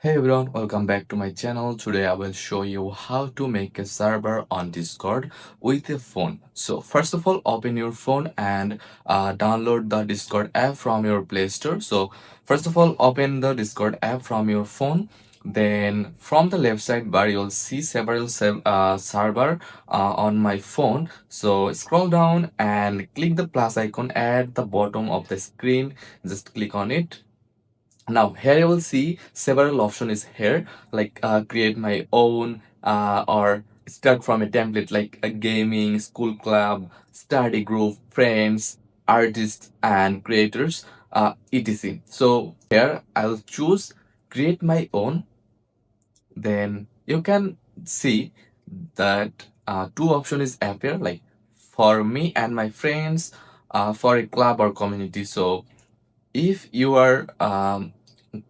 Hey everyone, welcome back to my channel. Today I will show you how to make a server on Discord with a phone. So first of all, open your phone and download the Discord app from your Play Store. So first of all, open the Discord app from your phone. Then from the left side bar, you'll see several server on my phone. So scroll down and click the plus icon at the bottom of the screen. Just click on it. Now here you will see several options here, like create my own or start from a template, like a gaming, school club, study group, friends, artists and creators, etc. So here I'll choose create my own. Then you can see that two options appear, like for me and my friends, for a club or community. So if you are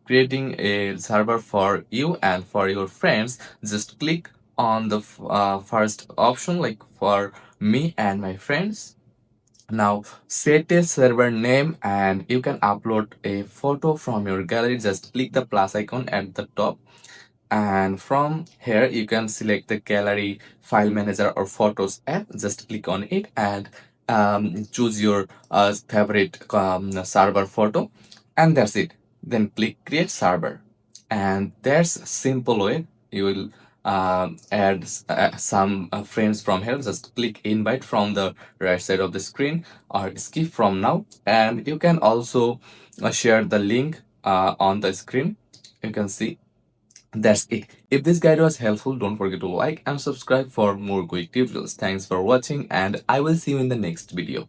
creating a server for you and for your friends, just click on the first option, like for me and my friends. Now set a server name and you can upload a photo from your gallery. Just click the plus icon at the top, and from here you can select the gallery, file manager or photos app. Just click on it and choose your favorite server photo, and that's it. Then click create server, and that's a simple way. You will add some friends from here. Just click invite from the right side of the screen or skip from now, and you can also share the link on the screen. You can see. That's it. If this guide was helpful, don't forget to like and subscribe for more quick tutorials. Thanks for watching, and I will see you in the next video.